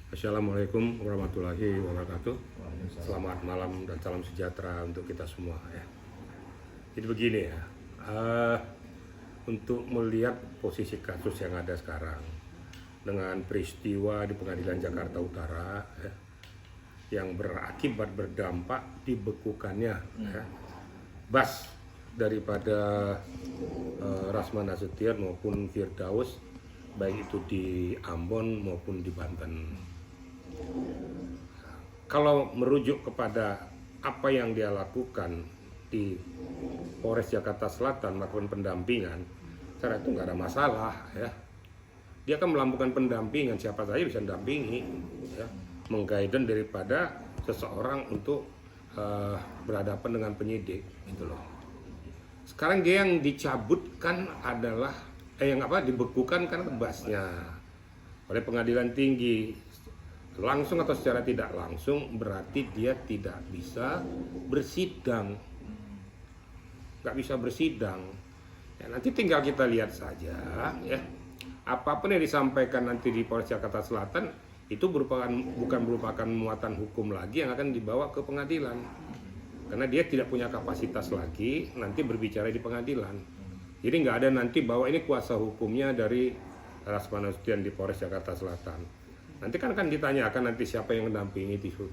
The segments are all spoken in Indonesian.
Assalamualaikum warahmatullahi wabarakatuh. Selamat malam dan salam sejahtera untuk kita semua ya. Jadi begini ya, untuk melihat posisi kasus yang ada sekarang dengan peristiwa di Pengadilan Jakarta Utara ya, yang berakibat berdampak dibekukannya ya, bas daripada Rasman Nasution maupun Firdaus, baik itu di Ambon maupun di Banten. Kalau merujuk kepada apa yang dia lakukan di Polres Jakarta Selatan melakukan pendampingan, saya itu nggak ada masalah ya. Dia akan melakukan pendampingan, siapa saja bisa mendampingi ya, mengguidance daripada seseorang untuk berhadapan dengan penyidik gitu loh. Sekarang dia yang dicabutkan adalah dibekukan kan basnya oleh pengadilan tinggi, langsung atau secara tidak langsung berarti dia tidak bisa bersidang, nggak bisa bersidang ya. Nanti tinggal kita lihat saja ya, apapun yang disampaikan nanti di Polres Jakarta Selatan itu bukan merupakan muatan hukum lagi yang akan dibawa ke pengadilan, karena dia tidak punya kapasitas lagi nanti berbicara di pengadilan. Jadi nggak ada nanti bahwa ini kuasa hukumnya dari Rasman Nasution di Polres Jakarta Selatan. Nanti kan akan ditanyakan nanti siapa yang mendampingi itu.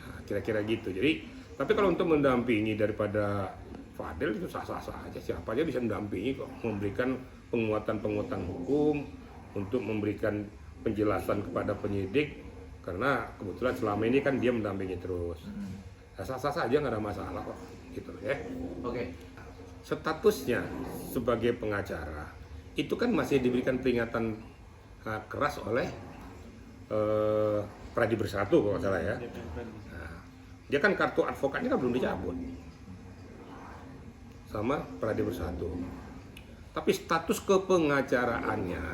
Nah, kira-kira gitu. Jadi, tapi kalau untuk mendampingi daripada Fadel itu sah-sah saja. Siapa aja bisa mendampingi kok, memberikan penguatan hukum untuk memberikan penjelasan kepada penyidik. Karena kebetulan selama ini kan dia mendampingi terus. Nah, sah-sah saja, nggak ada masalah kok. Gitu ya. Oke. Statusnya sebagai pengacara itu kan masih diberikan peringatan keras oleh Pradi Bersatu kalau salah ya. Nah, dia kan kartu advokatnya kan belum dicabut sama Pradi Bersatu. Tapi status kepengacaraannya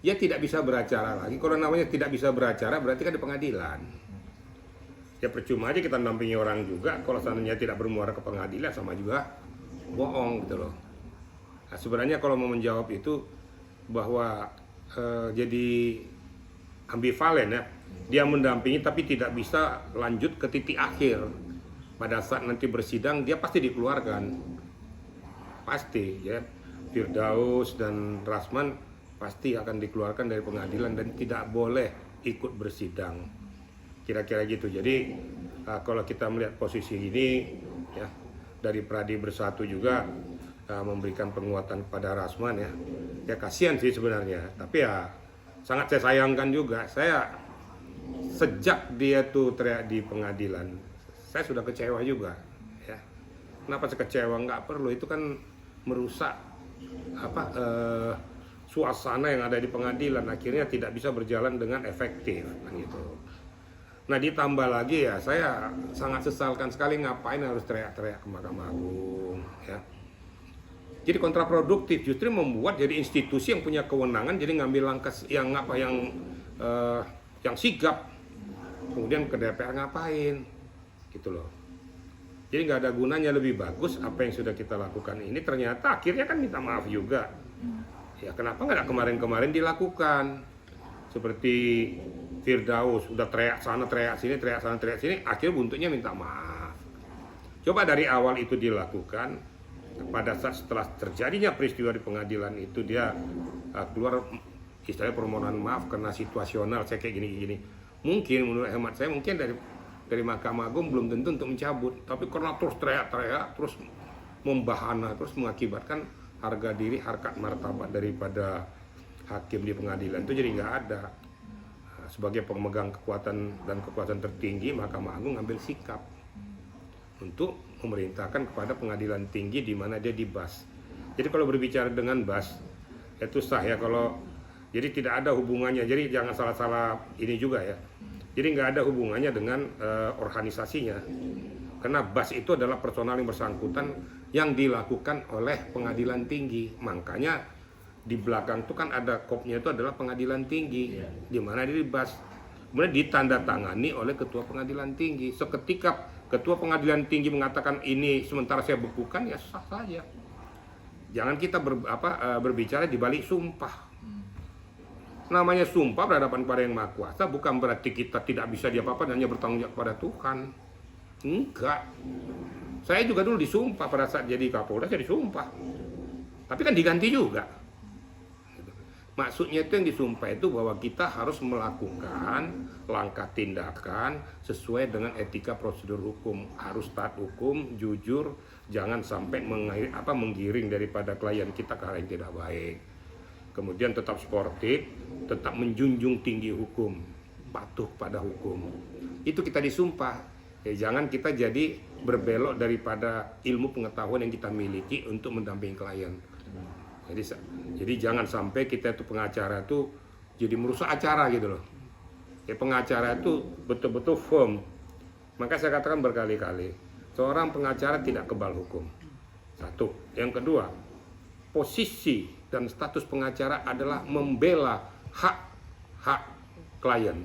dia tidak bisa beracara lagi. Kalau namanya tidak bisa beracara berarti kan di pengadilan. Ya percuma aja kita mendampingi orang juga kalau seandainya tidak bermuara ke pengadilan, sama juga bohong gitu loh. Nah, sebenarnya kalau mau menjawab itu bahwa jadi ambivalen ya, dia mendampingi tapi tidak bisa lanjut ke titik akhir. Pada saat nanti bersidang dia pasti dikeluarkan, pasti ya. Firdaus dan Rasman pasti akan dikeluarkan dari pengadilan dan tidak boleh ikut bersidang, kira-kira gitu. Jadi kalau kita melihat posisi ini ya, dari Pradi Bersatu juga memberikan penguatan kepada Rasman ya. Ya kasihan sih sebenarnya, tapi ya sangat saya sayangkan juga. Saya sejak dia tuh teriak di pengadilan, saya sudah kecewa juga ya. Kenapa saya kecewa? Nggak perlu, itu kan merusak suasana yang ada di pengadilan, akhirnya tidak bisa berjalan dengan efektif kan gitu. Nah ditambah lagi ya, saya sangat sesalkan sekali ngapain harus teriak-teriak ke Mahkamah Agung ya. Jadi kontraproduktif, justru membuat jadi institusi yang punya kewenangan jadi ngambil langkah yang sigap, kemudian ke DPR ngapain gitu loh. Jadi nggak ada gunanya. Lebih bagus apa yang sudah kita lakukan ini ternyata akhirnya kan minta maaf juga ya. Kenapa nggak kemarin-kemarin dilakukan seperti Firdaus, udah teriak sana, teriak sini, teriak sana, teriak sini, akhirnya buntutnya minta maaf. Coba dari awal itu dilakukan, pada saat setelah terjadinya peristiwa di pengadilan itu dia keluar istilahnya permohonan maaf karena situasional, saya kayak gini-gini. Mungkin menurut hemat saya mungkin dari Mahkamah Agung belum tentu untuk mencabut, tapi karena terus teriak-teriak, terus membahana, terus mengakibatkan harga diri, harkat martabat daripada hakim di pengadilan itu jadi nggak ada. Sebagai pemegang kekuatan dan kekuasaan tertinggi, Mahkamah Agung ngambil sikap untuk memerintahkan kepada pengadilan tinggi di mana dia dibas. Jadi kalau berbicara dengan bas itu sah ya, kalau jadi tidak ada hubungannya. Jadi jangan salah-salah ini juga ya. Jadi nggak ada hubungannya dengan organisasinya, karena bas itu adalah personal yang bersangkutan yang dilakukan oleh pengadilan tinggi. Makanya di belakang itu kan ada kopnya, itu adalah pengadilan tinggi, di mana dia dibas, kemudian ditandatangani oleh ketua pengadilan tinggi. Seketika ketua pengadilan tinggi mengatakan ini sementara saya bekukan, ya sah saja. Jangan kita berbicara di balik sumpah. Namanya sumpah berhadapan pada Yang Maha Kuasa bukan berarti kita tidak bisa diapa-apa dan hanya bertanggung jawab pada Tuhan. Enggak. Saya juga dulu disumpah pada saat jadi Kapolda, saya disumpah. Tapi kan diganti juga. Maksudnya itu yang disumpah itu bahwa kita harus melakukan langkah tindakan sesuai dengan etika prosedur hukum. Harus taat hukum, jujur, jangan sampai menggiring daripada klien kita ke arah yang tidak baik. Kemudian tetap sportif, tetap menjunjung tinggi hukum, patuh pada hukum. Itu kita disumpah. Jangan kita jadi berbelok daripada ilmu pengetahuan yang kita miliki untuk mendampingi klien. Jadi jangan sampai kita itu pengacara itu jadi merusak acara gitu loh. Pengacara itu betul-betul firm. Maka saya katakan berkali-kali, seorang pengacara tidak kebal hukum. Satu. Yang kedua, posisi dan status pengacara adalah membela hak klien,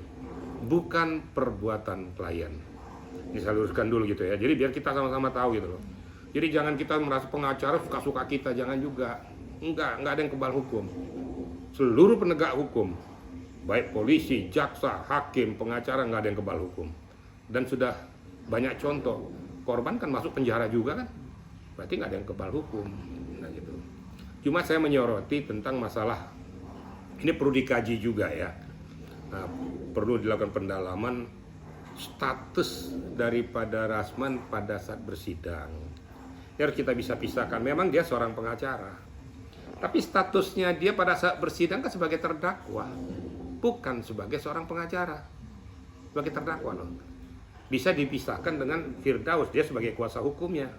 bukan perbuatan klien. Ini saya luruskan dulu gitu ya. Jadi biar kita sama-sama tahu gitu loh. Jadi jangan kita merasa pengacara suka-suka kita, jangan juga. Enggak ada yang kebal hukum. Seluruh penegak hukum, baik polisi, jaksa, hakim, pengacara, enggak ada yang kebal hukum. Dan sudah banyak contoh, korban kan masuk penjara juga kan, berarti enggak ada yang kebal hukum. Nah gitu. Cuma saya menyoroti tentang masalah, ini perlu dikaji juga ya. Nah, perlu dilakukan pendalaman status daripada Rasman pada saat bersidang. Ini harus kita bisa pisahkan, memang dia seorang pengacara. Tapi statusnya dia pada saat bersidang kan sebagai terdakwa, bukan sebagai seorang pengacara. Sebagai terdakwa loh. Bisa dipisahkan dengan Firdaus, dia sebagai kuasa hukumnya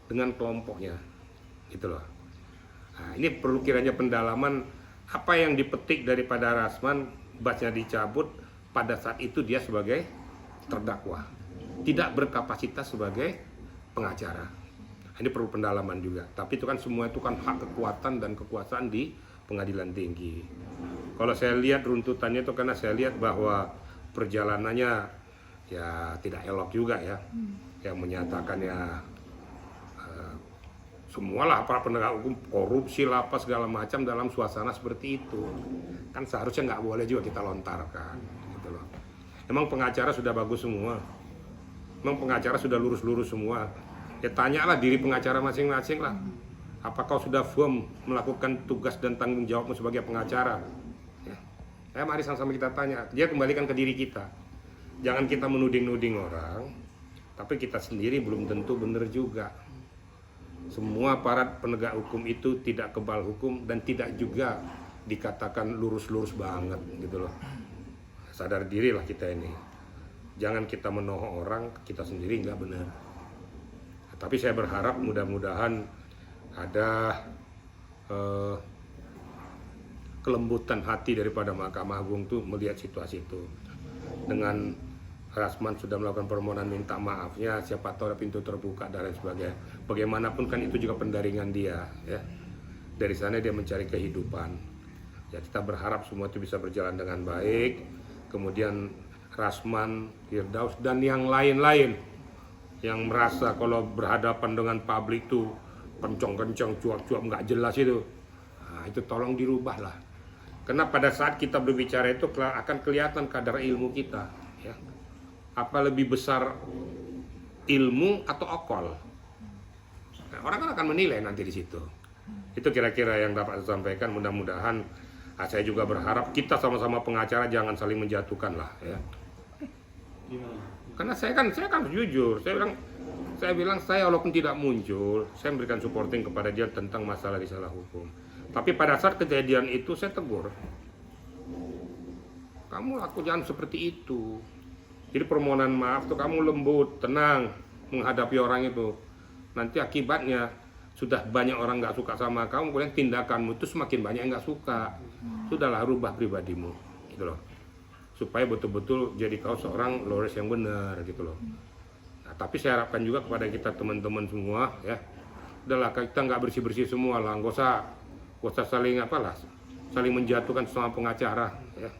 dengan kelompoknya. Gitu loh. Nah, ini perlu kiranya pendalaman apa yang dipetik daripada Rasman, batnya dicabut pada saat itu dia sebagai terdakwa. Tidak berkapasitas sebagai pengacara. Ini perlu pendalaman juga. Tapi itu kan semua itu kan hak kekuatan dan kekuasaan di pengadilan tinggi. Kalau saya lihat runtutannya itu karena saya lihat bahwa perjalanannya ya tidak elok juga ya. Yang menyatakannya semualah para penegak hukum korupsi lah apa segala macam dalam suasana seperti itu. Kan seharusnya nggak boleh juga kita lontarkan. Gitu loh. Emang pengacara sudah bagus semua. Emang pengacara sudah lurus-lurus semua. Ya tanyalah diri pengacara masing-masing lah. Apakah sudah firm melakukan tugas dan tanggung jawabmu sebagai pengacara? Ya. Mari sama-sama kita tanya. Dia kembalikan ke diri kita. Jangan kita menuding-nuding orang, tapi kita sendiri belum tentu benar juga. Semua aparat penegak hukum itu tidak kebal hukum dan tidak juga dikatakan lurus-lurus banget gitu loh. Sadar dirilah kita ini. Jangan kita menohok orang, kita sendiri nggak benar. Tapi saya berharap mudah-mudahan ada kelembutan hati daripada Mahkamah Agung tuh melihat situasi itu. Dengan Rasman sudah melakukan permohonan minta maafnya, siapa tahu ada pintu terbuka dan lain sebagainya. Bagaimanapun kan itu juga pendaringan dia, ya. Dari sana dia mencari kehidupan. Ya kita berharap semua itu bisa berjalan dengan baik. Kemudian Rasman, Firdaus dan yang lain-lain yang merasa kalau berhadapan dengan publik tuh kencang-kencang, cuap-cuap nggak jelas itu, nah, itu tolong dirubah lah. Karena pada saat kita berbicara itu akan kelihatan kadar ilmu kita, ya. Apa lebih besar ilmu atau okol? Nah, orang kan akan menilai nanti di situ. Itu kira-kira yang dapat saya sampaikan. Mudah-mudahan saya juga berharap kita sama-sama pengacara jangan saling menjatuhkan lah, ya. Karena saya kan jujur, saya bilang saya walaupun tidak muncul, saya memberikan supporting kepada dia tentang masalah risalah hukum. Tapi pada saat kejadian itu saya tegur, kamu laku jangan seperti itu. Jadi permohonan maaf tuh kamu lembut, tenang menghadapi orang itu. Nanti akibatnya sudah banyak orang nggak suka sama kamu, kemudian tindakanmu itu semakin banyak yang nggak suka. Sudahlah rubah pribadimu, gitu loh. Supaya betul-betul jadi kau seorang lawyers yang benar gitu loh. Nah, tapi saya harapkan juga kepada kita teman-teman semua ya, udahlah kita nggak bersih-bersih semua lah, nggak usah saling saling menjatuhkan sama pengacara ya.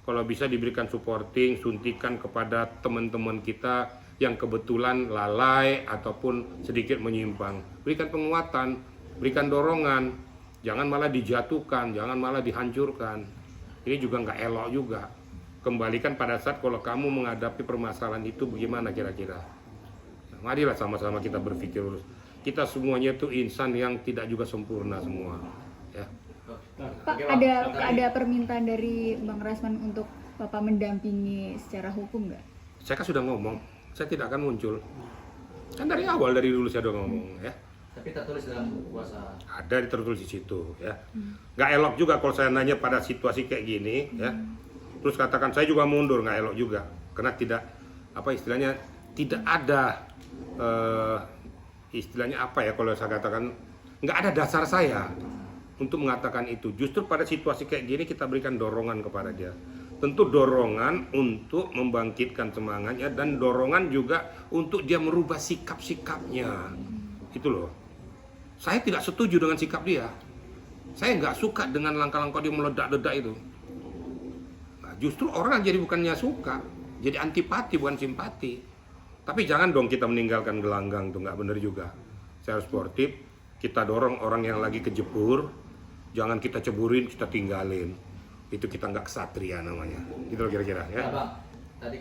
Kalau bisa diberikan supporting, suntikan kepada teman-teman kita yang kebetulan lalai ataupun sedikit menyimpang, berikan penguatan, berikan dorongan, jangan malah dijatuhkan, jangan malah dihancurkan. Ini juga nggak elok juga. Kembalikan pada saat kalau kamu menghadapi permasalahan itu bagaimana kira-kira. Nah, marilah sama-sama kita berpikir lurus. Kita semuanya itu insan yang tidak juga sempurna semua. Ya. Pak, ada permintaan dari Bang Rasman untuk Bapak mendampingi secara hukum nggak? Saya kan sudah ngomong, saya tidak akan muncul. Kan dari awal, dari dulu saya udah ngomong ya. Tapi tertulis dalam buku kuasa. Ada tertulis di situ ya. Nggak elok juga kalau saya nanya pada situasi kayak gini ya. Terus katakan saya juga mundur, nggak elok juga. Karena tidak apa istilahnya tidak ada istilahnya apa ya kalau saya katakan nggak ada dasar saya untuk mengatakan itu. Justru pada situasi kayak gini kita berikan dorongan kepada dia. Tentu dorongan untuk membangkitkan semangatnya dan dorongan juga untuk dia merubah sikap-sikapnya. Itu loh. Saya tidak setuju dengan sikap dia. Saya nggak suka dengan langkah-langkah dia meledak-ledak itu. Nah, justru orang jadi bukannya suka, jadi antipati bukan simpati. Tapi jangan dong kita meninggalkan gelanggang, tuh nggak benar juga. Saya harus sportif, kita dorong orang yang lagi kejebur, jangan kita ceburin, kita tinggalin. Itu kita nggak kesatria namanya. Gitu loh kira-kira ya. Nah, Bang, tadi kan